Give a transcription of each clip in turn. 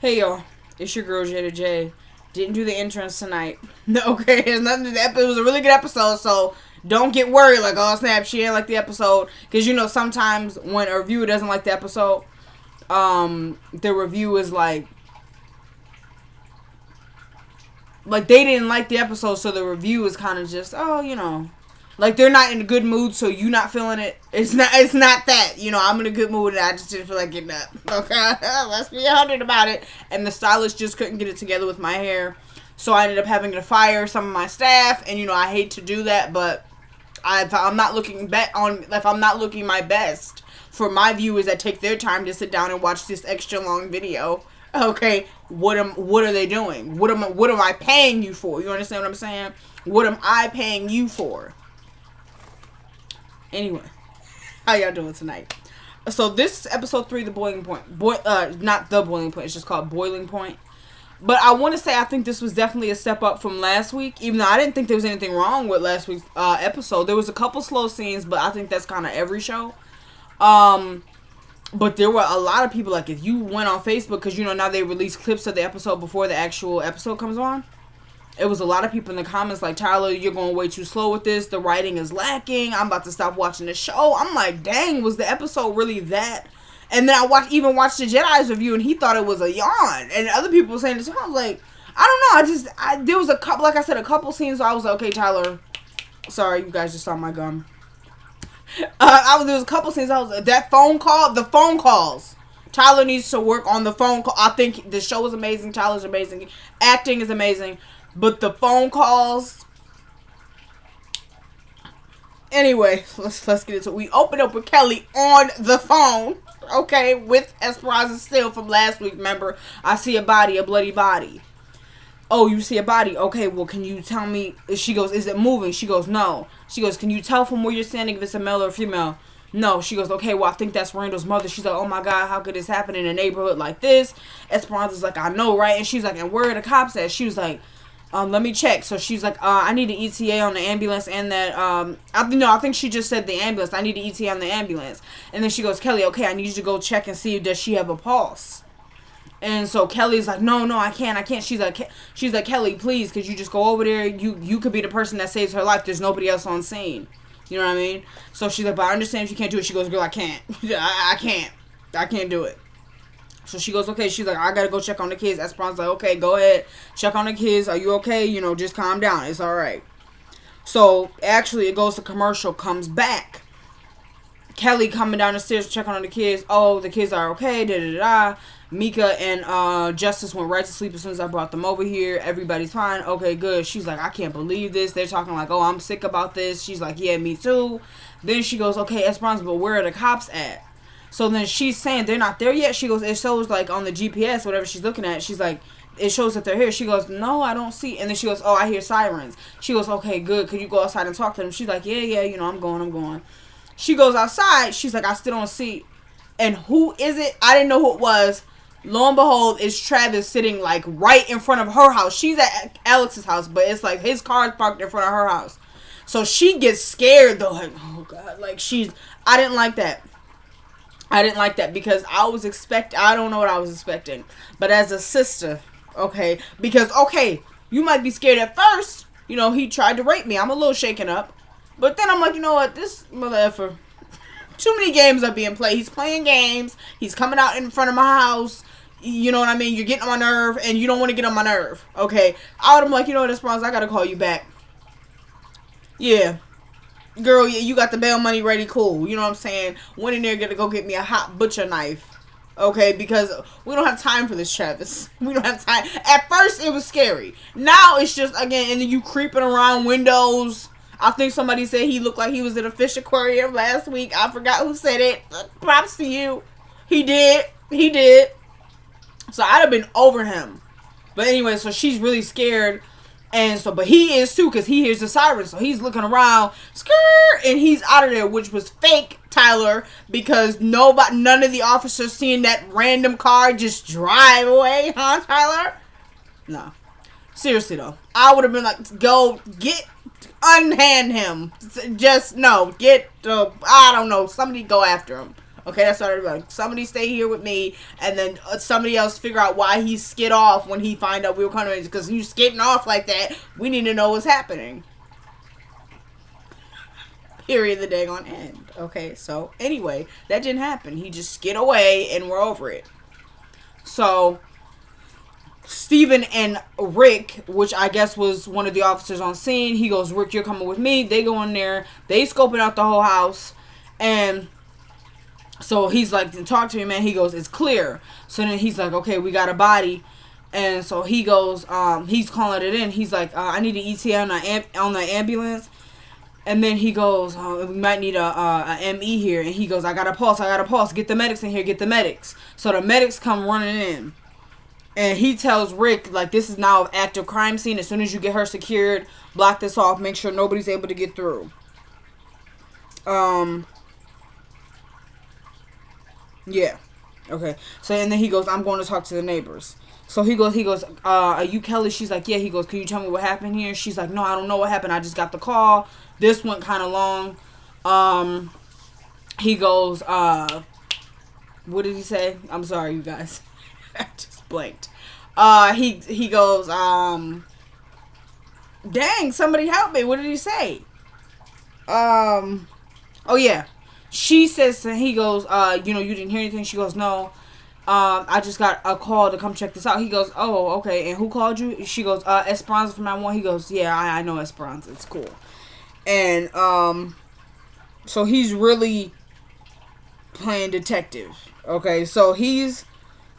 Hey y'all, it's your girl Jada J. Didn't do the entrance tonight. Okay, there's nothing. It was a really good episode, so don't get worried. Like, oh snap, she didn't like the episode, because you know sometimes when a reviewer doesn't like the episode, the review is like they didn't like the episode, so the review is kind of just like they're not in a good mood, so you not feeling it. It's not that, I'm in a good mood and I just didn't feel like getting up. Okay, let's be 100 about it. And the stylist just couldn't get it together with my hair, so I ended up having to fire some of my staff. And I hate to do that, but if I'm not looking my best for my viewers that take their time to sit down and watch this extra long video. Okay, what are they doing? What am I paying you for? You understand what I'm saying? What am I paying you for? Anyway, how y'all doing tonight? So this is episode 3, the boiling point. Not the boiling point. It's just called boiling point. But I want to say I think this was definitely a step up from last week. Even though I didn't think there was anything wrong with last week's episode. There was a couple slow scenes, but I think that's kind of every show. But there were a lot of people, like, if you went on Facebook, because, now they release clips of the episode before the actual episode comes on. It was a lot of people in the comments like, Tyler, you're going way too slow with this. The writing is lacking. I'm about to stop watching the show. I'm like, dang, was the episode really that? And then I watched the Jedi's review, and he thought it was a yawn. And other people were saying this. So I was like, I don't know. There was a couple, like I said, a couple scenes. So I was like, okay, Tyler. Sorry, you guys just saw my gum. There was a couple scenes. I was like, the phone calls. Tyler needs to work on the phone call. I think the show is amazing. Tyler's amazing. Acting is amazing. But the phone calls. Anyway, let's get into it. We open up with Kelly on the phone. Okay, with Espranza still from last week. Remember, I see a body, a bloody body. Oh, you see a body. Okay, well, can you tell me? She goes, is it moving? She goes, no. She goes, can you tell from where you're standing if it's a male or a female? No. She goes, okay, well, I think that's Randall's mother. She's like, oh my God, how could this happen in a neighborhood like this? Esperanza's like, I know, right? And she's like, and where are the cops at? She was like, let me check. So she's like, I need an ETA on the ambulance and that, I think she just said the ambulance. I need an ETA on the ambulance. And then she goes, Kelly, okay, I need you to go check and see, does she have a pulse? And so Kelly's like, no, I can't. She's like, Kelly, please, could you just go over there? You could be the person that saves her life. There's nobody else on scene. You know what I mean? So she's like, but I understand if you can't do it. She goes, girl, I can't. I can't do it. So she goes, okay. She's like, I gotta go check on the kids. Esperanza's like, okay, go ahead. Check on the kids. Are you okay? Just calm down. It's alright. So actually it goes to commercial, comes back. Kelly coming down the stairs to check on the kids. Oh, the kids are okay. Da-da-da. Mika and Justice went right to sleep as soon as I brought them over here. Everybody's fine. Okay, good. She's like, I can't believe this. They're talking like, oh, I'm sick about this. She's like, yeah, me too. Then she goes, okay, Esperanza, but where are the cops at? So then she's saying they're not there yet. She goes, it shows like on the GPS, whatever she's looking at. She's like, it shows that they're here. She goes, no, I don't see. And then she goes, oh, I hear sirens. She goes, okay, good. Could you go outside and talk to them? She's like, yeah, I'm going. She goes outside. She's like, I still don't see. And who is it? I didn't know who it was. Lo and behold, it's Travis sitting like right in front of her house. She's at Alex's house, but it's like his car's parked in front of her house. So she gets scared though, like, oh God, like I didn't like that. Because I don't know what I was expecting. But as a sister, okay, because, okay, you might be scared at first. He tried to rape me. I'm a little shaken up. But then I'm like, you know what, this mother effer, too many games are being played. He's playing games. He's coming out in front of my house. You know what I mean? You're getting on my nerve, and you don't want to get on my nerve. Okay? I would have been like, you know what, Esperanza, I got to call you back. Yeah. Girl, yeah, you got the bail money ready, cool. You know what I'm saying? Went in there, gonna go get me a hot butcher knife. Okay? Because we don't have time for this, Travis. We don't have time. At first, it was scary. Now, it's just, again, and then you creeping around windows. I think somebody said he looked like he was in a fish aquarium last week. I forgot who said it. Props to you. He did. So I'd have been over him. But anyway, so she's really scared. And so, but he is too, because he hears the sirens. So he's looking around, and he's out of there, which was fake, Tyler, because none of the officers seen that random car just drive away, huh, Tyler? No. Seriously, though. I would have been like, go, unhand him. Just, no, I don't know, somebody go after him. Okay, that's what I'm like. Somebody stay here with me, and then somebody else figure out why he skid off when he find out we were coming. Because you skidding off like that, we need to know what's happening. Period. The day on end. Okay, so anyway, that didn't happen. He just skid away, and we're over it. So Steven and Rick, which I guess was one of the officers on scene, he goes, Rick, you're coming with me. They go in there. They scoping out the whole house. And so he's like, talk to me, man. He goes, it's clear. So then he's like, okay, we got a body. And so he goes, he's calling it in. He's like, I need an ETA on the ambulance. And then he goes, we might need a ME here. And he goes, I got a pulse. Get the medics in here. Get the medics. So the medics come running in. And he tells Rick, like, this is now an active crime scene. As soon as you get her secured, block this off. Make sure nobody's able to get through. Yeah. Okay. So, and then he goes, I'm going to talk to the neighbors. So he goes, are you Kelly? She's like, yeah. He goes, can you tell me what happened here? She's like, no, I don't know what happened. I just got the call. This went kind of long. He goes, what did he say? I'm sorry, you guys. I just blanked. He goes, dang, somebody help me. What did he say? Oh yeah. She says, he goes, you didn't hear anything? She goes, no. I just got a call to come check this out. He goes, oh, okay. And who called you? She goes, Espranza from 911. He goes, yeah, I know Espranza. It's cool. And, so he's really playing detective. Okay. So he's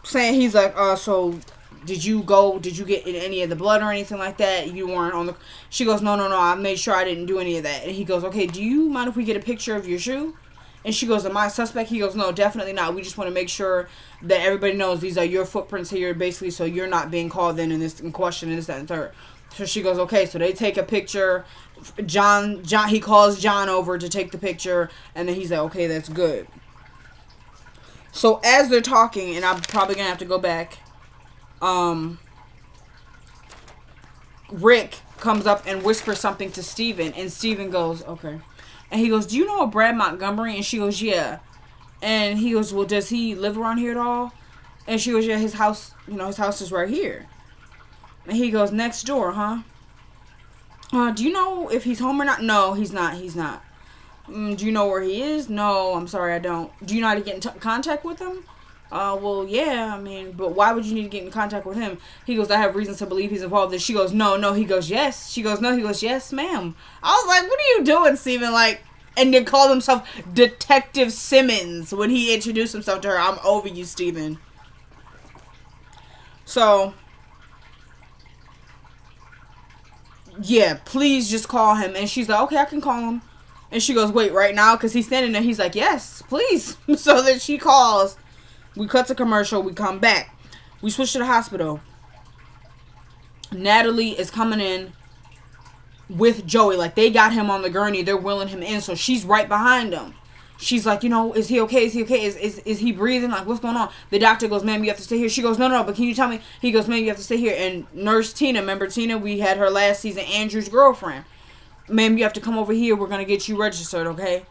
saying, he's like, so did you get in any of the blood or anything like that? You weren't on the... She goes, no, I made sure I didn't do any of that. And he goes, okay, do you mind if we get a picture of your shoe? And she goes, am I a suspect? He goes, no, definitely not. We just want to make sure that everybody knows these are your footprints here, basically, so you're not being called in question, and this, that, and third. So she goes, okay, so they take a picture. John, he calls John over to take the picture, and then he's like, okay, that's good. So as they're talking, and I'm probably going to have to go back, Rick comes up and whispers something to Steven, and Steven goes, okay. And he goes, do you know a Brad Montgomery? And she goes, yeah. And he goes, well, does he live around here at all? And she goes, yeah, his house is right here. And he goes, next door, huh? Do you know if he's home or not? No, he's not. Do you know where he is? No, I'm sorry, I don't. Do you know how to get in contact with him? Well, yeah, I mean, but why would you need to get in contact with him? He goes, I have reasons to believe he's involved. And she goes, no. He goes, yes. She goes, no. He goes, yes, ma'am. I was like, what are you doing, Steven? Like, and then called himself Detective Simmons when he introduced himself to her. I'm over you, Steven. So, yeah, please just call him. And she's like, okay, I can call him. And she goes, wait, right now? Because he's standing there. He's like, yes, please. So then she calls. We cut to commercial. We come back. We switch to the hospital. Natalie is coming in with Joey. Like, they got him on the gurney. They're wheeling him in. So she's right behind him. She's like, is he okay? Is he breathing? Like, what's going on? The doctor goes, ma'am, you have to stay here. She goes, no, but can you tell me? He goes, ma'am, you have to stay here. And Nurse Tina, remember Tina? We had her last season, Andrew's girlfriend. Ma'am, you have to come over here. We're going to get you registered, okay?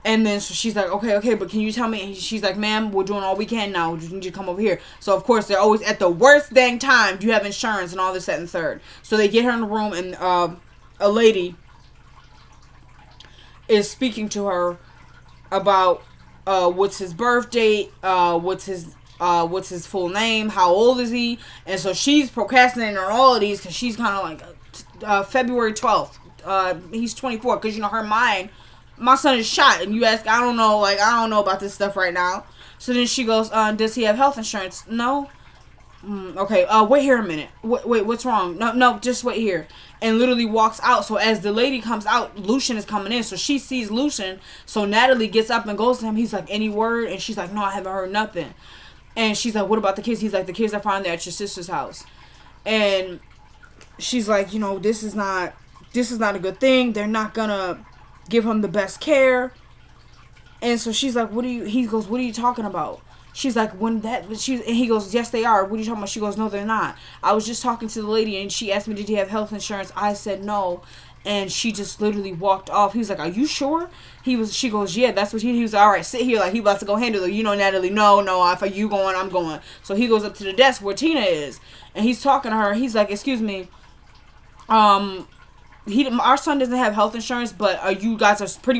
And then so she's like, okay, but can you tell me? And she's like, ma'am, we're doing all we can now. You need to come over here. So, of course, they're always at the worst dang time. Do you have insurance and all this, that, and third? So they get her in the room, and a lady is speaking to her about what's his birth date, what's his full name, how old is he? And so she's procrastinating on all of these because she's kind of like, February 12th. He's 24 because, her mind... My son is shot, and you ask, I don't know about this stuff right now. So then she goes, does he have health insurance? No. Okay, wait here a minute. Wait, what's wrong? No, just wait here. And literally walks out. So as the lady comes out, Lucian is coming in. So she sees Lucian. So Natalie gets up and goes to him. He's like, any word? And she's like, no, I haven't heard nothing. And she's like, what about the kids? He's like, the kids are found there at your sister's house. And she's like, this is not a good thing. They're not gonna give him the best care. And so she's like, he goes, what are you talking about? She's like, and he goes, yes, they are. What are you talking about? She goes, no, they're not. I was just talking to the lady, and she asked me, did he have health insurance? I said no. And she just literally walked off. He was like, are you sure? She goes, yeah, that's what he was. All right, sit here. Like, he about to go handle it. You know, Natalie, no, if you going, I'm going. So he goes up to the desk where Tina is. And he's talking to her. He's like, excuse me. Our son doesn't have health insurance, but you guys are still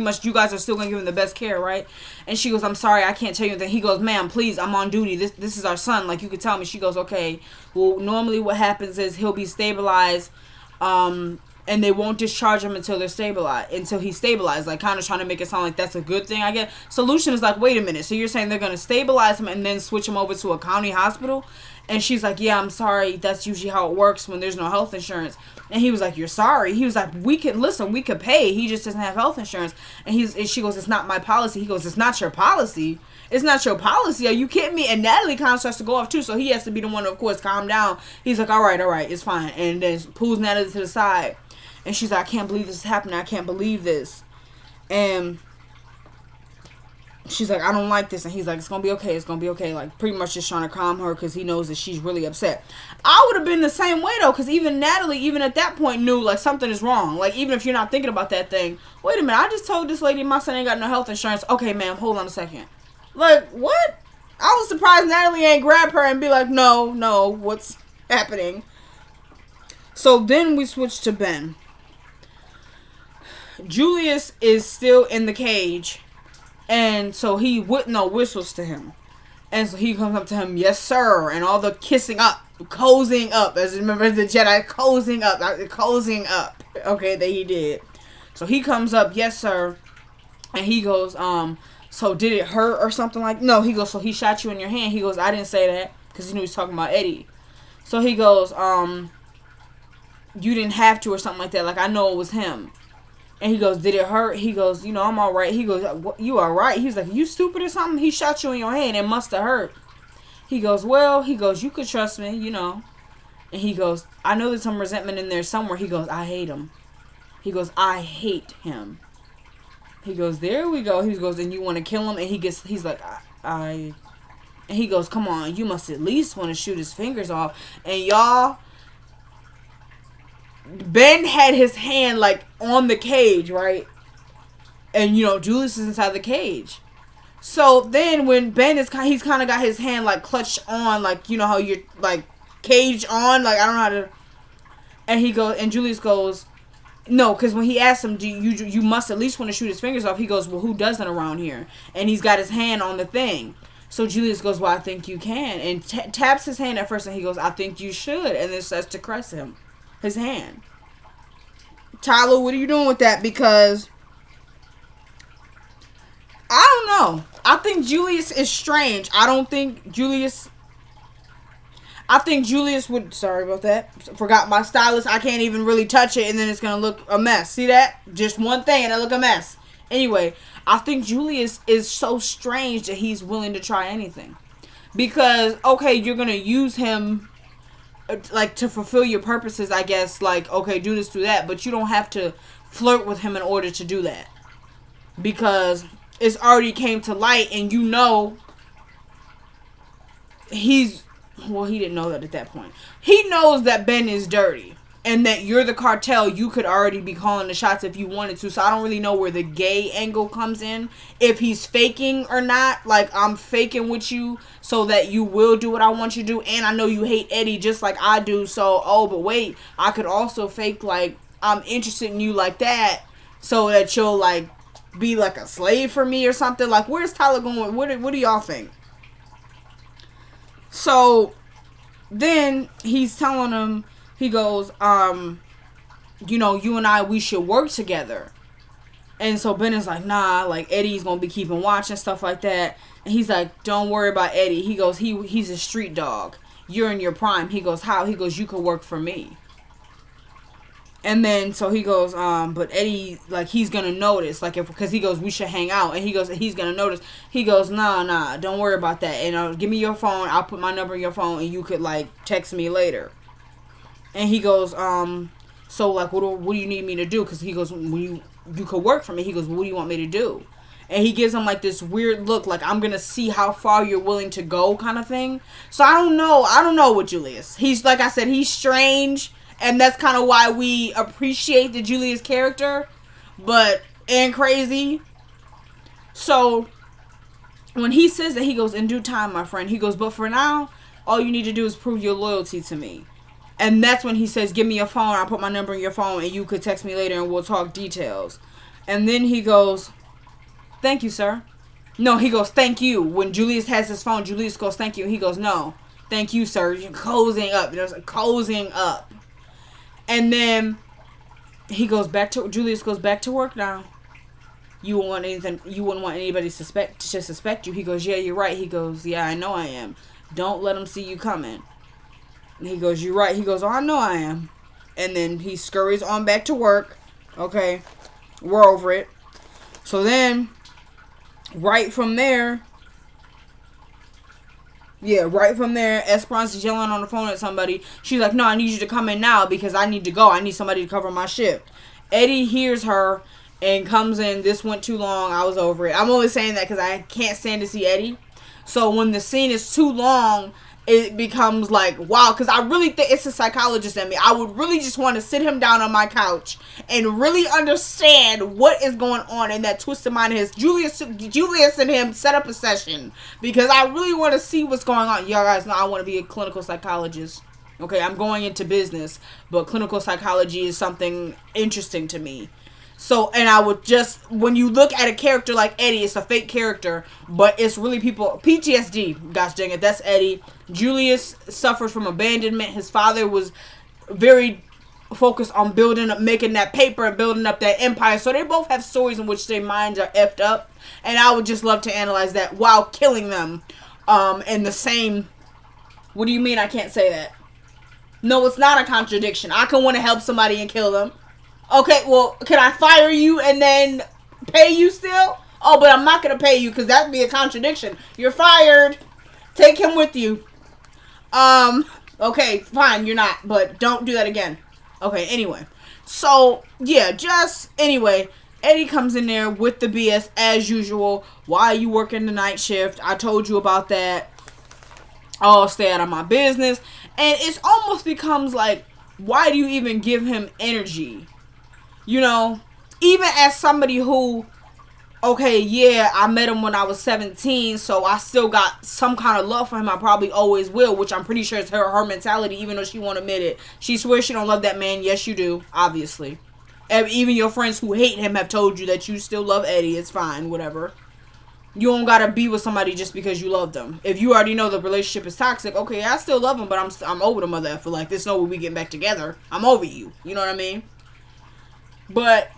going to give him the best care, right? And she goes, I'm sorry, I can't tell you anything. He goes, ma'am, please, I'm on duty. This is our son. Like, you could tell me. She goes, okay. Well, normally what happens is he'll be stabilized, and they won't discharge him until he's stabilized, like kind of trying to make it sound like that's a good thing, I guess. Solution is like, wait a minute, so you're saying they're going to stabilize him and then switch him over to a county hospital? And she's like, yeah, I'm sorry, that's usually how it works when there's no health insurance. And he was like, you're sorry? He was like, we could pay, he just doesn't have health insurance. And she goes, it's not my policy. He goes, it's not your policy? It's not your policy? Are you kidding me? And Natalie kind of starts to go off too, so he has to be the one to, of course, calm down. He's like, all right, it's fine. And then pulls Natalie to the side. And she's like, I can't believe this is happening. I can't believe this. And she's like, I don't like this. And he's like, it's going to be okay. It's going to be okay. Like, pretty much just trying to calm her because he knows that she's really upset. I would have been the same way, though, because even Natalie, even at that point, knew, like, something is wrong. Like, even if you're not thinking about that thing. Wait a minute. I just told this lady my son ain't got no health insurance. Okay, ma'am, hold on a second. Like, what? I was surprised Natalie ain't grab her and be like, no, what's happening? So then we switch to Ben. Julius is still in the cage, and so he whistles to him, and so he comes up to him, yes sir, and all the cozying up, as remember the Jedi, cozying up, okay, that he did. So he comes up, yes sir, and he goes, so did it hurt or something like? No, he goes, so he shot you in your hand. He goes, I didn't say that, because he knew he was talking about Eddie. So he goes, you didn't have to or something like that, like I know it was him. And he goes, did it hurt? He goes, I'm all right. He goes, you all right? He's like, you stupid or something? He shot you in your hand. It must have hurt. He goes, you could trust me, And he goes, I know there's some resentment in there somewhere. He goes, I hate him. He goes, I hate him. He goes, there we go. He goes, and you want to kill him? And he's like, and he goes, come on, you must at least want to shoot his fingers off. And y'all, Ben had his hand, like, on the cage, right? And, Julius is inside the cage. So, then, when Ben he's kind of got his hand, like, clutched on, like, how you're, like, caged on, like, I don't know how to... And Julius goes, no, because when he asked him, you must at least want to shoot his fingers off, he goes, well, who doesn't around here? And he's got his hand on the thing. So, Julius goes, well, I think you can. And taps his hand at first, and he goes, I think you should. And then starts to caress him. His hand. Tyler, what are you doing with that? Because I don't know. I think Julius is strange. I think Julius would, sorry about that. Forgot my stylus. I can't even really touch it and then it's going to look a mess. See that? Just one thing and it look a mess. Anyway, I think Julius is so strange that he's willing to try anything. Because, okay, you're going to use him like to fulfill your purposes, I guess, like, okay, do this, do that, but you don't have to flirt with him in order to do that, because it's already came to light, and he didn't know that at that point. He knows that Ben is dirty, and that you're the cartel. You could already be calling the shots if you wanted to, so I don't really know where the gay angle comes in, if he's faking or not, like, I'm faking with you so that you will do what I want you to do, and I know you hate Eddie just like I do, so, but wait, I could also fake, like, I'm interested in you like that, so that you'll, like, be like a slave for me or something. Like, where's Tyler going? What do y'all think? So, then, he's telling him, he goes, you and I, we should work together. And so Ben is like, nah, like, Eddie's gonna be keeping watch and stuff like that. And he's like, don't worry about Eddie. He goes, he's a street dog. You're in your prime. He goes, how? He goes, you could work for me. And then, so he goes, but Eddie, like, he's gonna notice, like, because he goes, we should hang out. And he goes, he's gonna notice. He goes, nah, don't worry about that. And give me your phone. I'll put my number in your phone and you could, like, text me later. And he goes, so, like, what do you need me to do? Because he goes, you could work for me. He goes, what do you want me to do? And he gives him, like, this weird look, like, I'm going to see how far you're willing to go kind of thing. So, I don't know with Julius. He's, like I said, he's strange. And that's kind of why we appreciate the Julius character, and crazy. So when he says that, he goes, in due time, my friend. He goes, but for now, all you need to do is prove your loyalty to me. And that's when he says, give me your phone. I'll put my number in your phone and you could text me later and we'll talk details. And then he goes, thank you, sir. No, he goes, thank you. When Julius has his phone, Julius goes, thank you. He goes, no, thank you, sir. You're closing up. There's a closing up. And then Julius goes back to work now. You wouldn't want anybody to suspect you. He goes, yeah, you're right. He goes, yeah, I know I am. Don't let them see you coming. And he goes, you're right. He goes, oh, I know I am. And then he scurries on back to work. Okay, we're over it. So then, right from there, Espranza's yelling on the phone at somebody. She's like, no, I need you to come in now because I need to go. I need somebody to cover my shift. Eddie hears her and comes in. This went too long. I was over it. I'm only saying that because I can't stand to see Eddie. So when the scene is too long, it becomes like, wow, because I really think it's a psychologist in me. I would really just want to sit him down on my couch and really understand what is going on in that twisted mind of his. Julius and him set up a session because I really want to see what's going on. Y'all guys know I want to be a clinical psychologist. Okay, I'm going into business, but clinical psychology is something interesting to me. So, and I would just, when you look at a character like Eddie, it's a fake character, but it's really people, PTSD, gosh dang it, that's Eddie. Julius suffers from abandonment. His father was very focused on making that paper and building up that empire. So they both have stories in which their minds are effed up. And I would just love to analyze that while killing them in the same, what do you mean I can't say that? No, it's not a contradiction. I can want to help somebody and kill them. Okay, well, can I fire you and then pay you still? Oh, but I'm not going to pay you because that would be a contradiction. You're fired. Take him with you. Okay, fine, you're not, but don't do that again. Okay, anyway. So, yeah, anyway, Eddie comes in there with the BS as usual. Why are you working the night shift? I told you about that. Oh, stay out of my business. And it almost becomes like, why do you even give him energy? You know, even as somebody who, okay, yeah, I met him when I was 17, so I still got some kind of love for him. I probably always will, which I'm pretty sure is her mentality, even though she won't admit it. She swears she don't love that man. Yes, you do, obviously. Even your friends who hate him have told you that you still love Eddie. It's fine, whatever. You don't gotta be with somebody just because you love them. If you already know the relationship is toxic, okay, I still love him, but I'm over the mother effer. Like, there's no way we getting back together. I'm over you. You know what I mean? But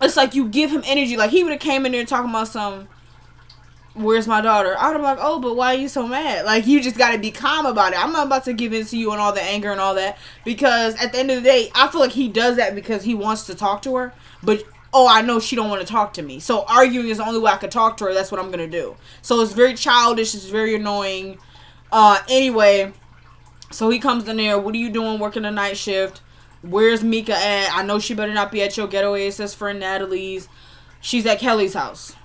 it's like you give him energy. Like, he would have came in there talking about where's my daughter? I would have been like, oh, but why are you so mad? Like, you just got to be calm about it. I'm not about to give in to you and all the anger and all that. Because at the end of the day, I feel like he does that because he wants to talk to her. But, I know she don't want to talk to me. So arguing is the only way I could talk to her. That's what I'm going to do. So it's very childish. It's very annoying. Anyway, so he comes in there. What are you doing working a night shift? Where's Mika at? I know she better not be at your ghetto ASS friend Natalie's. She's at Kelly's house.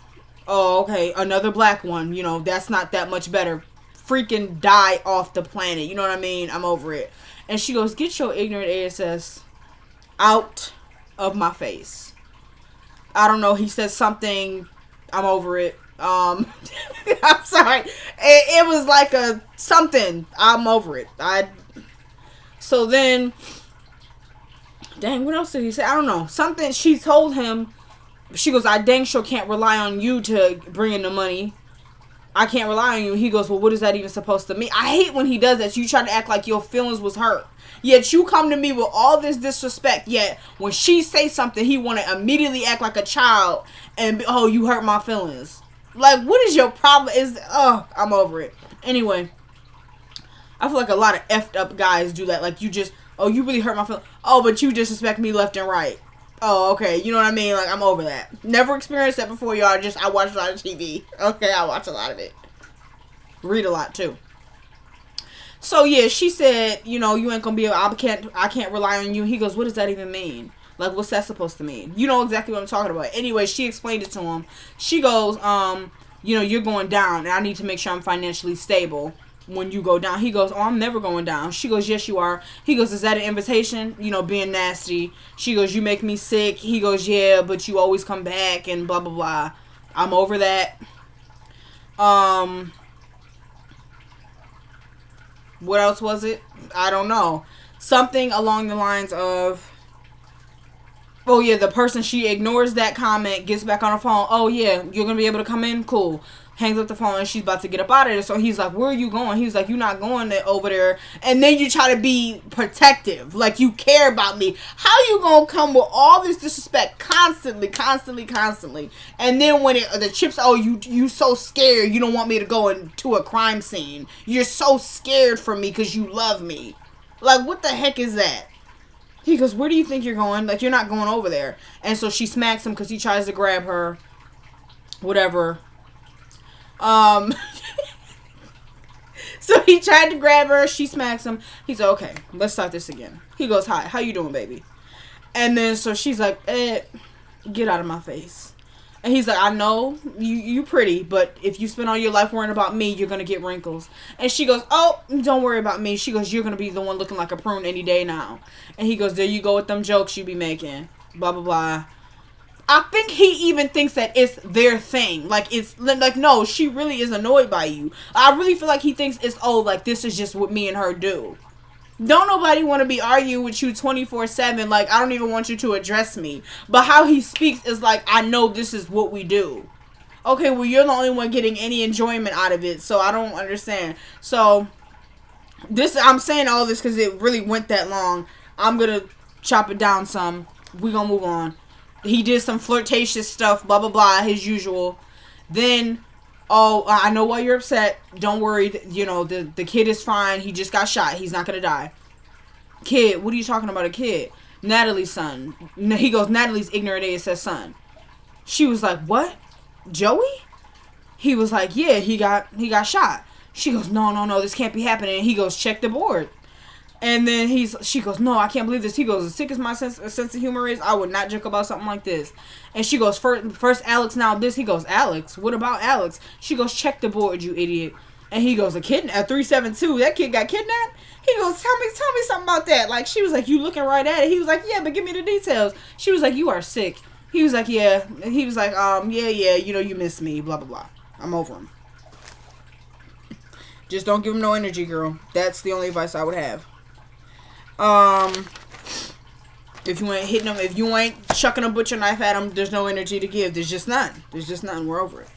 Oh, okay. Another black one. You know, that's not that much better. Freaking die off the planet. You know what I mean? I'm over it. And she goes, get your ignorant ASS out of my face. I don't know. He says something. I'm over it. I'm sorry. It was like something. I'm over it. So then, dang, what else did he say? I don't know. Something she told him. She goes, I dang sure can't rely on you to bring in the money. I can't rely on you. He goes, well, what is that even supposed to mean? I hate when he does that. So you try to act like your feelings was hurt. Yet you come to me with all this disrespect. Yet when she say something, he want to immediately act like a child. And, oh, you hurt my feelings. Like, what is your problem? I'm over it. Anyway, I feel like a lot of effed up guys do that. Like, you really hurt my feelings. Oh, but you disrespect me left and right. Oh, okay. You know what I mean? Like, I'm over that. Never experienced that before, y'all. I watch a lot of TV. Okay, I watch a lot of it. Read a lot, too. So, yeah, she said, you ain't gonna be I can't rely on you. He goes, what does that even mean? Like, what's that supposed to mean? You know exactly what I'm talking about. Anyway, she explained it to him. She goes, you're going down, and I need to make sure I'm financially stable. when you go down. He goes, oh, I'm never going down. She goes, yes, you are. He goes, is that an invitation? You know, being nasty. She goes, you make me sick. He goes, yeah, but you always come back and blah, blah, blah. I'm over that. What else was it? I don't know. Something along the lines of, oh, yeah, the person, she ignores that comment, gets back on her phone. Oh, yeah, you're going to be able to come in? Cool. Hangs up the phone, and she's about to get up out of there. So he's like, where are you going? He's like, you're not going over there. And then you try to be protective. Like, you care about me. How you going to come with all this disrespect constantly? And then when the chips, oh, you so scared. You don't want me to go into a crime scene. You're so scared for me because you love me. Like, what the heck is that? He goes, where do you think you're going? Like, you're not going over there. And so she smacks him because he tries to grab her. Whatever. So he tried to grab her. She smacks him. He's like, okay, let's start this again. He goes, hi, how you doing, baby? And then so she's like, get out of my face. And he's like, I know you pretty, but if you spend all your life worrying about me, you're going to get wrinkles. And she goes, oh, don't worry about me. She goes, you're going to be the one looking like a prune any day now. And he goes, there you go with them jokes you be making. Blah, blah, blah. I think he even thinks that it's their thing. Like, it's like, no, she really is annoyed by you. I really feel like he thinks it's, oh, like, this is just what me and her do. Don't nobody want to be arguing with you 24/7. Like, I don't even want you to address me. But how he speaks is like, I know this is what we do. Okay, well, you're the only one getting any enjoyment out of it. So I don't understand. So I'm saying all this because it really went that long. I'm going to chop it down some. We're going to move on. He did some flirtatious stuff, blah, blah, blah, his usual. Then, oh, I know why you're upset. Don't worry. You know, the kid is fine. He just got shot. He's not going to die. Kid, what are you talking about, a kid? Natalie's son. He goes, Natalie's ignorant ass says son. She was like, what? Joey? He was like, yeah, he got shot. She goes, no, this can't be happening. And he goes, check the board. And then she goes, no, I can't believe this. He goes, as sick as my sense of humor is, I would not joke about something like this. And she goes, first Alex, now this. He goes, Alex? What about Alex? She goes, check the board, you idiot. And he goes, a 372, that kid got kidnapped? He goes, tell me something about that. Like, she was like, you looking right at it. He was like, yeah, but give me the details. She was like, you are sick. He was like, yeah. And he was like, yeah, you know, you miss me, blah, blah, blah. I'm over him. Just don't give him no energy, girl. That's the only advice I would have. If you ain't hitting them, if you ain't chucking a butcher knife at them, there's no energy to give. There's just none. We're over it.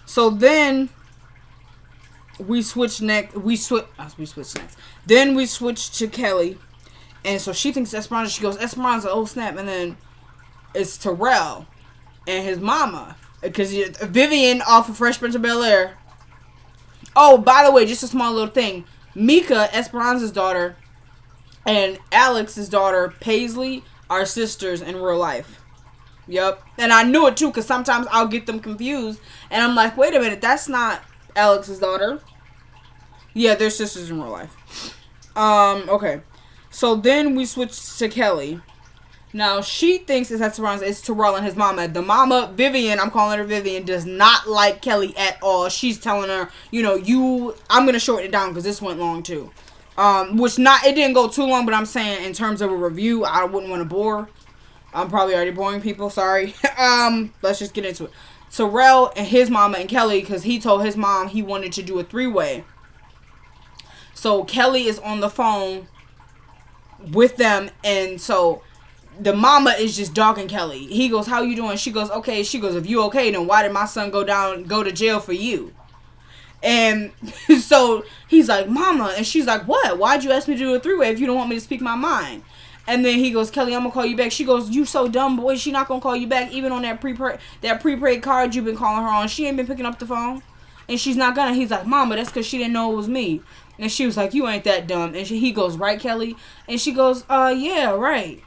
So then we switch next. Then we switch to Kelly, and so she thinks Espranza. She goes, Espranza, oh snap! And then it's Terrell and his mama, because Vivian off of Fresh Prince of Bel-Air. Oh, by the way, just a small little thing. Mika, Esperanza's daughter, and Alex's daughter, Paisley, are sisters in real life. Yep. And I knew it too, because sometimes I'll get them confused. And I'm like, wait a minute, that's not Alex's daughter. Yeah, they're sisters in real life. Okay. So then we switch to Kelly. Now, she thinks it's Esperanza, it's Terrell and his mama. The mama, Vivian, I'm calling her Vivian, does not like Kelly at all. She's telling her, you know, I'm going to shorten it down because this went long too. It didn't go too long, but I'm saying in terms of a review, I wouldn't want to bore. I'm probably already boring people, sorry. Let's just get into it. Terrell and his mama and Kelly, because he told his mom he wanted to do a 3-way. So Kelly is on the phone with them, and so the mama is just dogging Kelly. He goes, how you doing? She goes, okay. She goes, if you okay, then why did my son go to jail for you? And so he's like, mama. And she's like, what? Why'd you ask me to do a 3-way if you don't want me to speak my mind? And then he goes, Kelly, I'm going to call you back. She goes, you so dumb, boy. She not going to call you back. Even on that prepaid card you've been calling her on. She ain't been picking up the phone. And she's not gonna. He's like, mama, that's because she didn't know it was me. And she was like, you ain't that dumb. And he goes, right, Kelly? And she goes, yeah, right.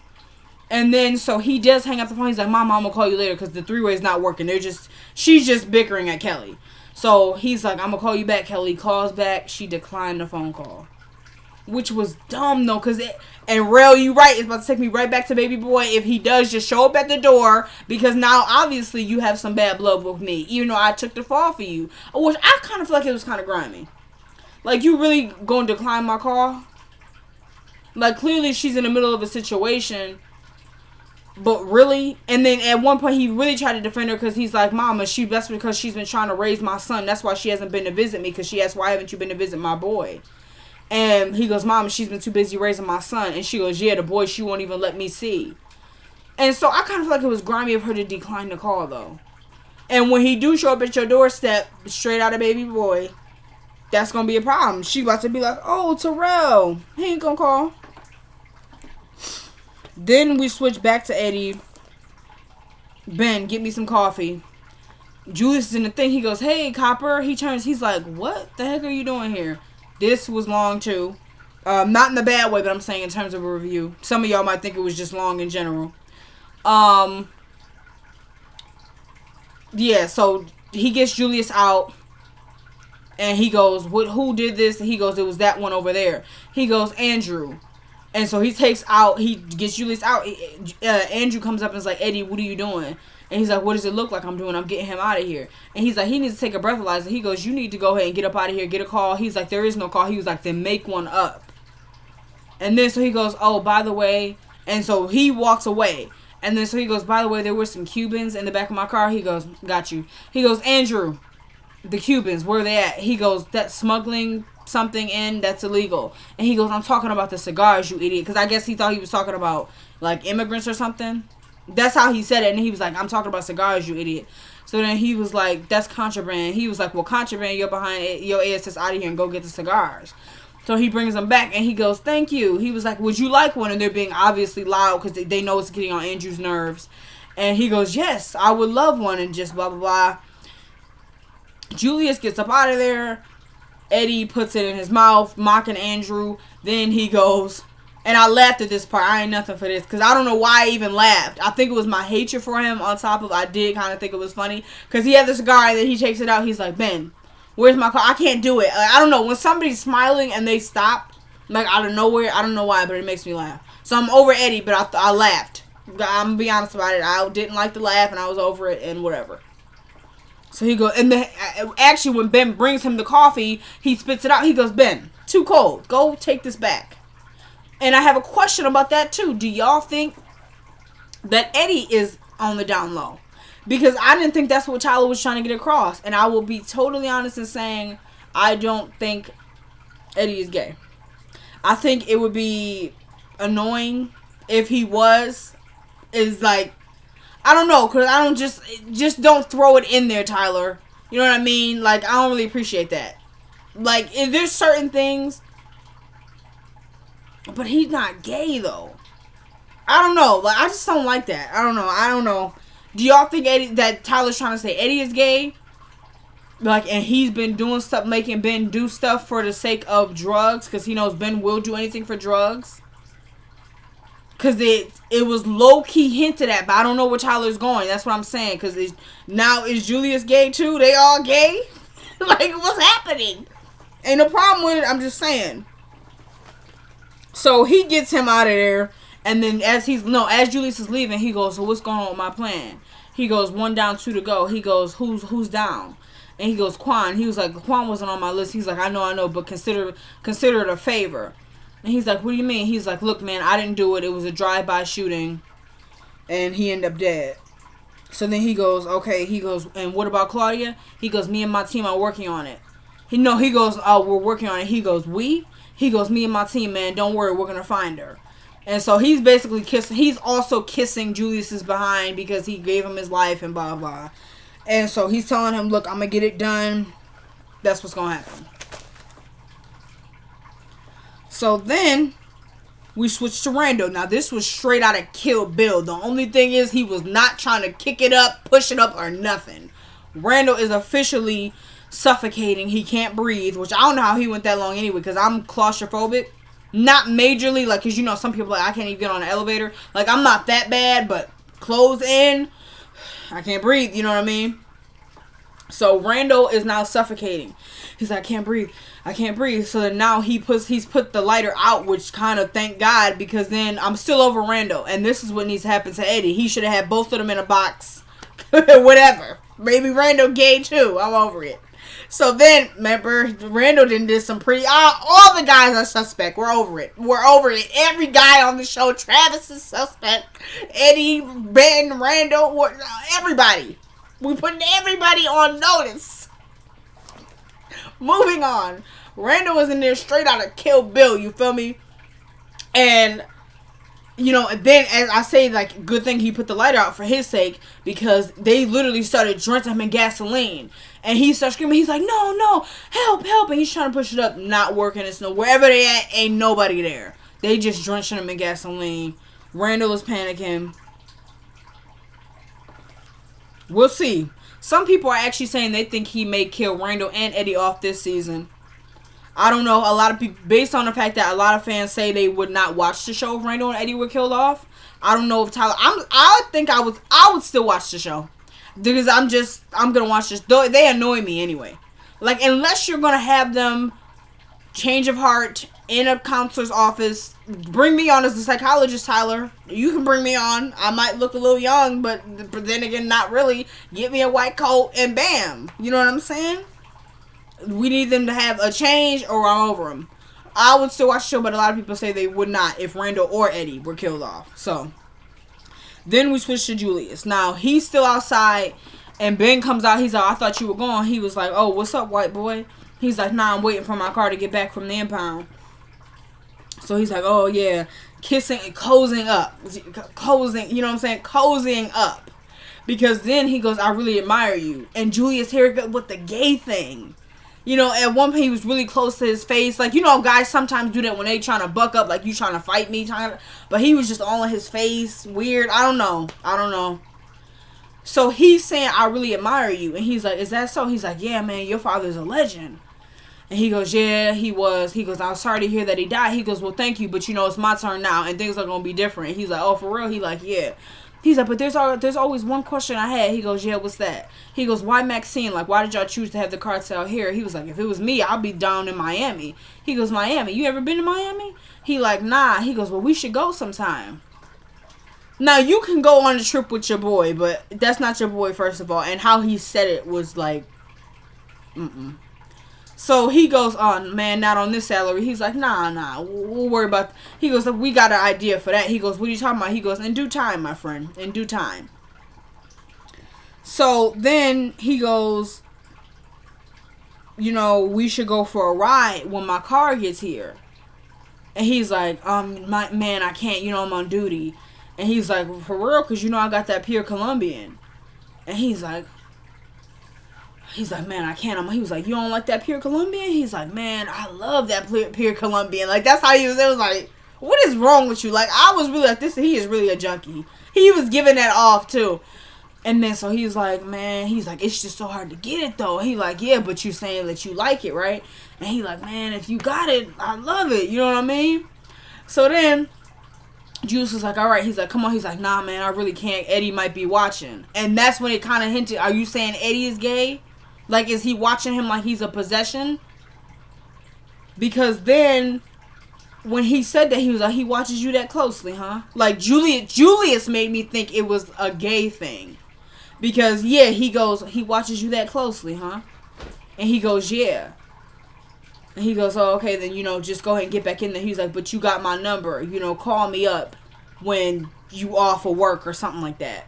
And then, so he does hang up the phone. He's like, mama, I'm going to call you later because the 3-way is not working. She's just bickering at Kelly. So he's like, I'm going to call you back, Kelly. Calls back. She declined the phone call. Which was dumb, though, and Rel, you right, it's about to take me right back to baby boy if he does just show up at the door, because now, obviously, you have some bad blood with me, even though I took the fall for you. Which I kind of feel like it was kind of grimy. Like, you really gonna decline my call? Like, clearly she's in the middle of a situation. But really? And then at one point he really tried to defend her because he's like, Mama, that's because she's been trying to raise my son. That's why she hasn't been to visit me. Because she asked, why haven't you been to visit my boy? And he goes, Mama, she's been too busy raising my son. And she goes, yeah, the boy she won't even let me see. And so I kind of feel like it was grimy of her to decline the call, though. And when he do show up at your doorstep, straight out of baby boy, that's going to be a problem. She about to be like, oh, Terrell, he ain't going to call. Then we switch back to Eddie. Ben, get me some coffee. Julius is in the thing. He goes, hey, Copper. He turns. He's like, what the heck are you doing here? This was long, too. Not in the bad way, but I'm saying in terms of a review. Some of y'all might think it was just long in general. Yeah, so he gets Julius out. And he goes, who did this? And he goes, it was that one over there. He goes, Andrew. And so he gets Julius out. Andrew comes up and is like, Eddie, what are you doing? And he's like, what does it look like I'm doing? I'm getting him out of here. And he's like, he needs to take a breathalyzer. He goes, you need to go ahead and get up out of here, get a call. He's like, there is no call. He was like, then make one up. And then so he goes, oh, by the way. And so he walks away. And then so he goes, by the way, there were some Cubans in the back of my car. He goes, got you. He goes, Andrew, the Cubans, where are they at? He goes, that's smuggling something in that's illegal. And he goes, I'm talking about the cigars, you idiot. Because I guess he thought he was talking about like immigrants or something. That's how he said it. And he was like, I'm talking about cigars, you idiot. So then he was like, that's contraband. He was like, well, contraband, you're behind it. Your ass is out of here and go get the cigars. So he brings them back and he goes, thank you. He was like, would you like one? And they're being obviously loud because they know it's getting on Andrew's nerves. And he goes, yes, I would love one. And just blah blah blah. Julius gets up out of there. Eddie puts it in his mouth, mocking Andrew. Then he goes, and I laughed at this part. I ain't nothing for this because I don't know why I even laughed. I think it was my hatred for him on top of I did kind of think it was funny because he had this guy that he takes it out. He's like, Ben, where's my car? I can't do it. I don't know. When somebody's smiling and they stop, like out of nowhere, I don't know why, but it makes me laugh. So I'm over Eddie, but I laughed. I'm going to be honest about it. I didn't like to laugh and I was over it and whatever. So he goes, and actually when Ben brings him the coffee, he spits it out. He goes, Ben, too cold. Go take this back. And I have a question about that too. Do y'all think that Eddie is on the down low? Because I didn't think that's what Tyler was trying to get across. And I will be totally honest in saying I don't think Eddie is gay. I think it would be annoying if he was. Is like, I don't know, because I don't just don't throw it in there, Tyler. You know what I mean? Like, I don't really appreciate that. Like, there's certain things, but he's not gay, though. I don't know. Like, I just don't like that. I don't know. Do y'all think that Tyler's trying to say Eddie is gay? Like, and he's been doing stuff, making Ben do stuff for the sake of drugs, because he knows Ben will do anything for drugs? Because it was low-key hinted at, but I don't know where Tyler's going. That's what I'm saying. Because now is Julius gay too? They all gay? Like, what's happening? Ain't no problem with it. I'm just saying. So he gets him out of there. And then as Julius is leaving, he goes, so what's going on with my plan? He goes, 1 down, 2 to go. He goes, who's down? And he goes, Quan. He was like, Quan wasn't on my list. He's like, I know, but consider it a favor. And he's like, what do you mean? He's like, look, man, I didn't do it. It was a drive-by shooting. And he ended up dead. So then he goes, okay. He goes, and what about Claudia? He goes, me and my team are working on it. He goes, oh, we're working on it. He goes, we? He goes, me and my team, man, don't worry. We're going to find her. And so he's basically kissing. He's also kissing Julius's behind because he gave him his life and blah, blah. And so he's telling him, look, I'm going to get it done. That's what's going to happen. So then we switched to Randall. Now this was straight out of Kill Bill. The only thing is he was not trying to kick it up, push it up, or nothing. Randall is officially suffocating. He can't breathe, which I don't know how he went that long anyway, because I'm claustrophobic. Not majorly, like, because you know some people like, I can't even get on an elevator. Like, I'm not that bad, but closed in, I can't breathe, you know what I mean? So Randall is now suffocating. He's like, I can't breathe. So then now he's put the lighter out, which kind of thank God, because then I'm still over Randall. And this is what needs to happen to Eddie. He should have had both of them in a box. Whatever. Maybe Randall gay too. I'm over it. So then, remember, Randall did some pretty. All the guys are suspect. We're over it. We're over it. Every guy on the show, Travis is suspect. Eddie, Ben, Randall, everybody. We putting everybody on notice. Moving on. Randall was in there straight out of Kill Bill. You feel me? And then as I say, like, good thing he put the lighter out for his sake, because they literally started drenching him in gasoline. And he starts screaming. He's like, no, help. And he's trying to push it up. Not working. It's wherever they at, ain't nobody there. They just drenching him in gasoline. Randall is panicking. We'll see. Some people are actually saying they think he may kill Randall and Eddie off this season. I don't know. A lot of people, based on the fact that a lot of fans say they would not watch the show if Randall and Eddie were killed off. I don't know if Tyler. I would still watch the show, because I'm gonna watch this. They annoy me anyway. Like, unless you're gonna have them change of heart in a counselor's office, bring me on as a psychologist, Tyler. You can bring me on. I might look a little young, but then again, not really. Get me a white coat and bam. You know what I'm saying? We need them to have a change, or I'm over them. I would still watch the show, but a lot of people say they would not if Randall or Eddie were killed off. So then we switch to Julius. Now he's still outside, and Ben comes out. He's like, I thought you were gone. He was like, oh, what's up, white boy? He's like, nah, I'm waiting for my car to get back from the impound. So he's like, oh yeah, kissing and cozying up. You know what I'm saying? Cozying up. Because then he goes, I really admire you. And Julius here with the gay thing. At one point he was really close to his face. Like, guys sometimes do that when they trying to buck up, like, you trying to fight me. But he was just all in his face. Weird. I don't know. So he's saying, I really admire you. And he's like, is that so? He's like, yeah, man, your father's a legend. And he goes, yeah, he was. He goes, I'm sorry to hear that he died. He goes, well, thank you, but it's my turn now, and things are going to be different. He's like, oh, for real? He like, yeah. He's like, but there's always one question I had. He goes, yeah, what's that? He goes, why Maxine? Like, why did y'all choose to have the cartel here? He was like, if it was me, I'd be down in Miami. He goes, Miami? You ever been to Miami? He like, nah. He goes, well, we should go sometime. Now, you can go on a trip with your boy, but that's not your boy, first of all. And how he said it was like, So he goes, oh, man, not on this salary. He's like, nah, we'll worry about... He goes, we got an idea for that. He goes, what are you talking about? He goes, in due time, my friend. In due time. So then he goes, we should go for a ride when my car gets here. And he's like, man, I can't. I'm on duty. And he's like, for real? Because, I got that pure Colombian. And he's like, man, I can't. He was like, you don't like that pure Colombian? He's like, man, I love that pure Colombian. Like, that's how he was. It was like, what is wrong with you? Like, I was really like, he is really a junkie. He was giving that off, too. And then, so he's like, man, it's just so hard to get it, though. He like, yeah, but you saying that you like it, right? And he like, man, if you got it, I love it. You know what I mean? So then, Julius was like, all right. He's like, come on. He's like, nah, man, I really can't. Eddie might be watching. And that's when it kind of hinted, are you saying Eddie is gay? Like, is he watching him like he's a possession? Because then, when he said that, he was like, he watches you that closely, huh? Like, Julius made me think it was a gay thing. Because, yeah, he goes, he watches you that closely, huh? And he goes, yeah. And he goes, oh, okay, then, just go ahead and get back in there. He's like, but you got my number. Call me up when you off of work or something like that.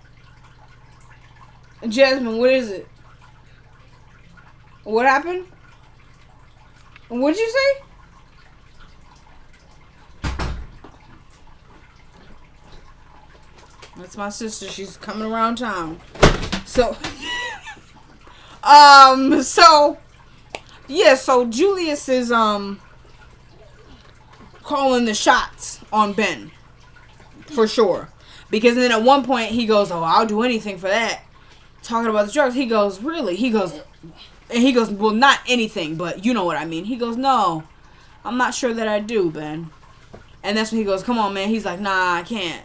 Jasmine, what is it? What happened? What'd you say? That's my sister. She's coming around town. So, so Julius is, calling the shots on Ben. For sure. Because then at one point he goes, oh, I'll do anything for that. Talking about the drugs. He goes, really? He goes, well, not anything, but you know what I mean. He goes, no, I'm not sure that I do, Ben. And that's when he goes, come on, man. He's like, nah, I can't.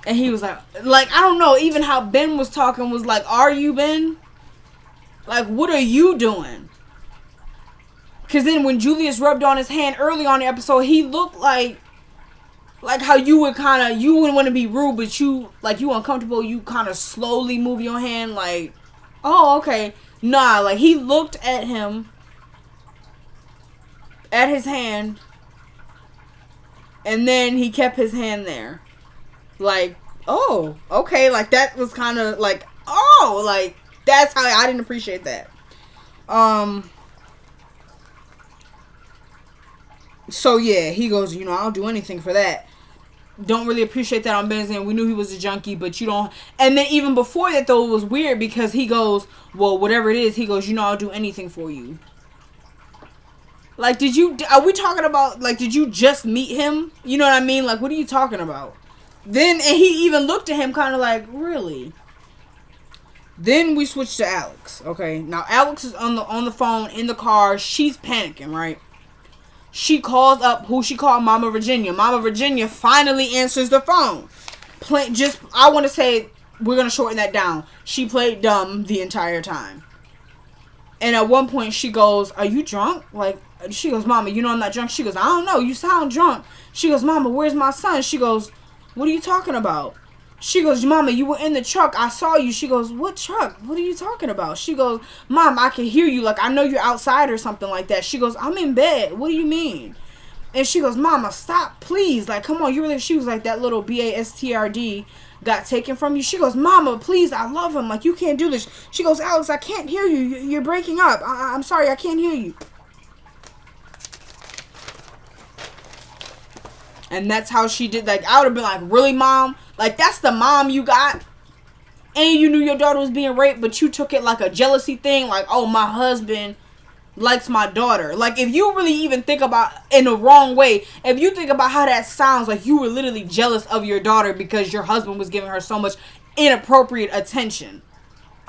And he was like, I don't know, even how Ben was talking was like, are you, Ben? Like, what are you doing? Because then when Julius rubbed on his hand early on the episode, he looked like how you would you wouldn't want to be rude, but you uncomfortable, you kind of slowly move your hand like, oh, okay. Nah, like, he looked at him, at his hand, and then he kept his hand there. Like, oh, okay, like, that was kind of, like, oh, like, that's how, I didn't appreciate that. So, yeah, he goes, you know, I'll do anything for that. Don't really appreciate that on Ben's end. We knew he was a junkie, but you don't. And then even before that, though, it was weird because he goes, well, whatever it is, he goes, you know, I'll do anything for you. Like, are we talking about, like, did you just meet him? You know what I mean? Like, what are you talking about? Then, and he even looked at him kind of like, really? Then we switched to Alex, okay? Now, Alex is on the phone in the car. She's panicking, right? She calls up who she called Mama Virginia. Mama Virginia finally answers the phone. I want to say, we're going to shorten that down. She played dumb the entire time. And at one point, she goes, are you drunk? Like, she goes, Mama, you know I'm not drunk. She goes, I don't know. You sound drunk. She goes, Mama, where's my son? She goes, what are you talking about? She goes, Mama, you were in the truck. I saw you. She goes, what truck? What are you talking about? She goes, Mom, I can hear you. Like, I know you're outside or something like that. She goes, I'm in bed. What do you mean? And she goes, Mama, stop, please. Like, come on. You really, she was like, that little BASTRD got taken from you. She goes, Mama, please, I love him. Like, you can't do this. She goes, Alex, I can't hear you. You're breaking up. I'm sorry, I can't hear you. And that's how she did. Like, I would have been like, really, Mom? Like, that's the mom you got? And you knew your daughter was being raped, but you took it like a jealousy thing. Like, oh, my husband likes my daughter. Like, if you really even think about in the wrong way, if you think about how that sounds, like you were literally jealous of your daughter because your husband was giving her so much inappropriate attention.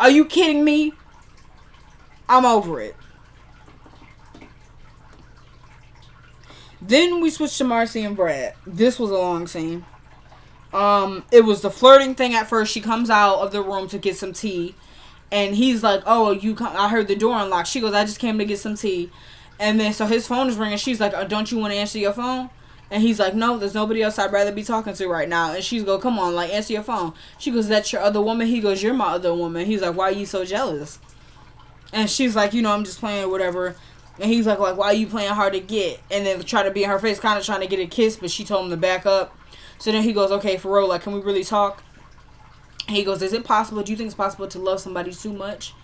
Are you kidding me? I'm over it. Then we switched to Marcy and Brad. This was a long scene. It was the flirting thing at first. She comes out of the room to get some tea. And he's like, oh, I heard the door unlocked. She goes, I just came to get some tea. And then, so his phone is ringing. She's like, oh, don't you want to answer your phone? And he's like, no, there's nobody else I'd rather be talking to right now. And she's go, come on, like, answer your phone. She goes, that's your other woman? He goes, you're my other woman. He's like, why are you so jealous? And she's like, you know, I'm just playing whatever. And he's like, why are you playing hard to get? And then try to be in her face, kind of trying to get a kiss, but she told him to back up. So then he goes, okay, for real, like, can we really talk? He goes, is it possible? Do you think it's possible to love somebody too much?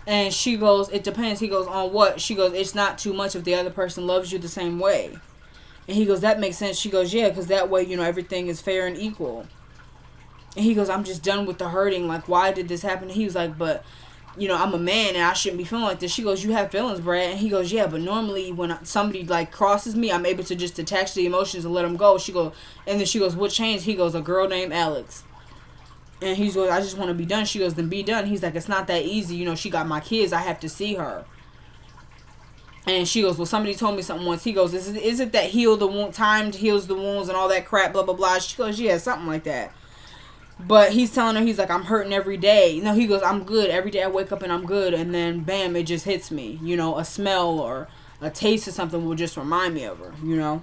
And she goes, it depends. He goes, on what? She goes, it's not too much if the other person loves you the same way. And he goes, that makes sense. She goes, yeah, because that way, you know, everything is fair and equal. And he goes, I'm just done with the hurting. Like, why did this happen? And he was like, but, you know, I'm a man and I shouldn't be feeling like this. She goes, you have feelings, Brad. And he goes, yeah, but normally when somebody, like, crosses me, I'm able to just detach the emotions and let them go. She goes, and then she goes, what changed? He goes, a girl named Alex. And he's like, I just want to be done. She goes, then be done. He's like, it's not that easy. You know, she got my kids. I have to see her. And she goes, well, somebody told me something once. He goes, is it that heal the wound, time heals the wounds and all that crap, blah, blah, blah. She goes, yeah, something like that. But he's telling her, he's like, I'm hurting every day. No, he goes, I'm good. Every day I wake up and I'm good. And then, bam, it just hits me. You know, a smell or a taste of something will just remind me of her, you know.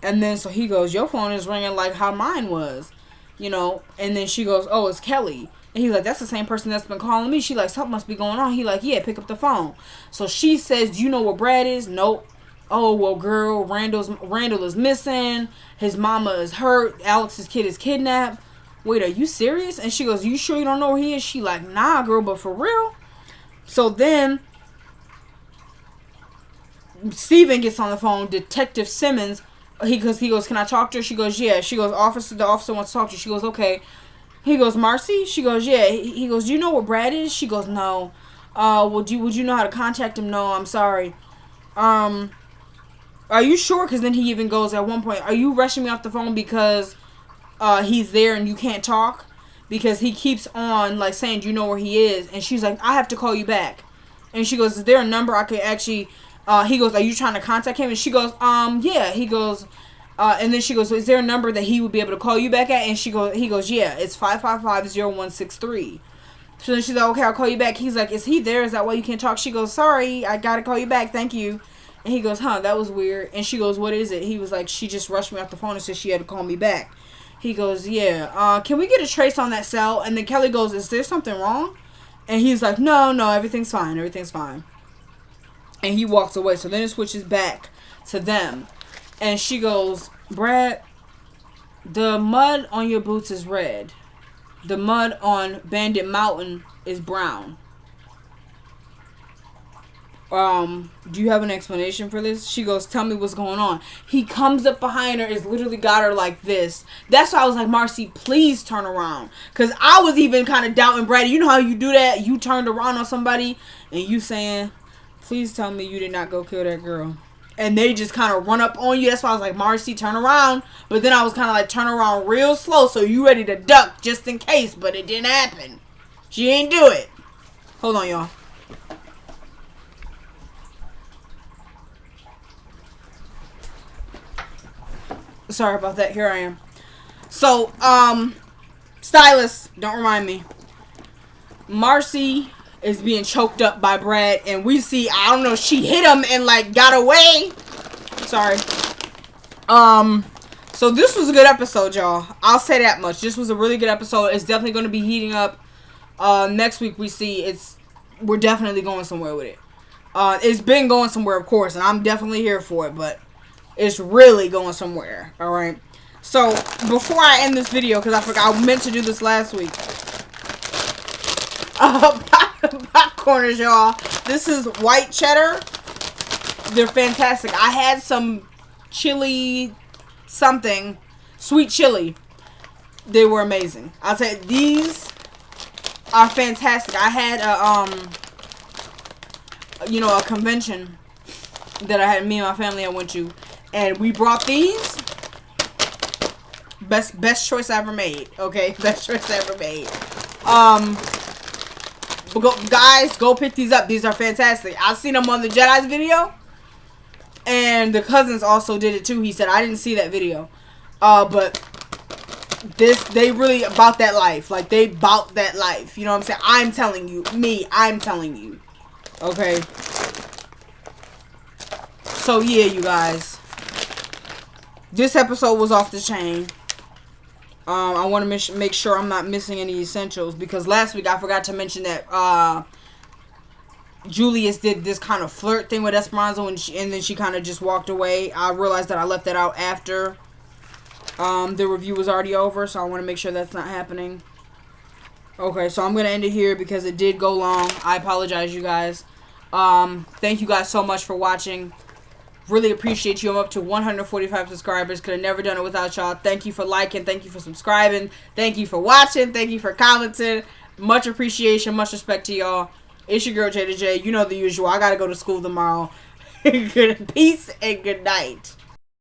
And then, so he goes, your phone is ringing like how mine was. You know, and then she goes, oh, it's Kelly. And he's like, that's the same person that's been calling me. She like, something must be going on. He like, yeah, pick up the phone. So she says, do you know where Brad is? Nope. Oh, well, girl, Randall is missing. His mama is hurt. Alex's kid is kidnapped. Wait, are you serious? And she goes, you sure you don't know where he is? She like, nah, girl, but for real? So then Steven gets on the phone. Detective Simmons, he goes, can I talk to her? She goes, yeah. She goes, the officer wants to talk to you. She goes, okay. He goes, Marcy? She goes, yeah. He goes, do you know where Brad is? She goes, no. Would you know how to contact him? No, I'm sorry. Are you sure? Because then he even goes at one point, are you rushing me off the phone because he's there and you can't talk? Because he keeps on like saying, do you know where he is? And she's like, I have to call you back. And she goes, is there a number I could actually... he goes, are you trying to contact him? And she goes, yeah. He goes, and then she goes, is there a number that he would be able to call you back at? And he goes, yeah, it's 555-0163. So then she's like, okay, I'll call you back. He's like, is he there? Is that why you can't talk? She goes, sorry, I gotta call you back. Thank you. And he goes, that was weird. And she goes, what is it? He was like, she just rushed me off the phone and said she had to call me back. He goes, yeah, can we get a trace on that cell? And then Kelly goes, is there something wrong? And he's like, no, everything's fine. Everything's fine. And he walks away. So then it switches back to them. And she goes, Brad, the mud on your boots is red. The mud on Bandit Mountain is brown. Do you have an explanation for this? She goes, tell me what's going on. He comes up behind her, is literally got her like this. That's why I was like, Marcy, please turn around. Because I was even kind of doubting Brady. You know how you do that? You turned around on somebody and you saying, please tell me you did not go kill that girl. And they just kind of run up on you. That's why I was like, Marcy, turn around. But then I was kind of like, turn around real slow so you ready to duck just in case. But it didn't happen. She ain't do it. Hold on, y'all. Sorry about that. Here I am. So, stylist, don't remind me. Marcy is being choked up by Brad, and we see, I don't know, she hit him and like got away. Sorry. So this was a good episode, y'all. I'll say that much. This was a really good episode. It's definitely going to be heating up. Next week we see we're definitely going somewhere with it. It's been going somewhere, of course, and I'm definitely here for it, but it's really going somewhere. All right. So before I end this video, because I forgot, I meant to do this last week. Popcorners, y'all. This is white cheddar. They're fantastic. I had some chili something, sweet chili. They were amazing. I'll tell you, these are fantastic. I had a convention that I had, me and my family I went to, and we brought these. Best choice I ever made. Okay, best choice I ever made. Guys, go pick these up. These are fantastic. I seen them on the Jedi's video, and the cousins also did it too. He said I didn't see that video, but they really about that life. Like they bout that life. You know what I'm saying? I'm telling you, I'm telling you. Okay. So yeah, you guys. This episode was off the chain. I want to make sure I'm not missing any essentials, because last week I forgot to mention that Julius did this kind of flirt thing with Espranza, and then she kind of just walked away. I realized that I left that out after the review was already over, so I want to make sure that's not happening. Okay, so I'm going to end it here because it did go long. I apologize, you guys. Thank you guys so much for watching. Really appreciate you. I'm up to 145 subscribers. Could have never done it without y'all. Thank you for liking. Thank you for subscribing. Thank you for watching. Thank you for commenting. Much appreciation. Much respect to y'all. It's your girl, J to J. You know the usual. I got to go to school tomorrow. Peace and good night.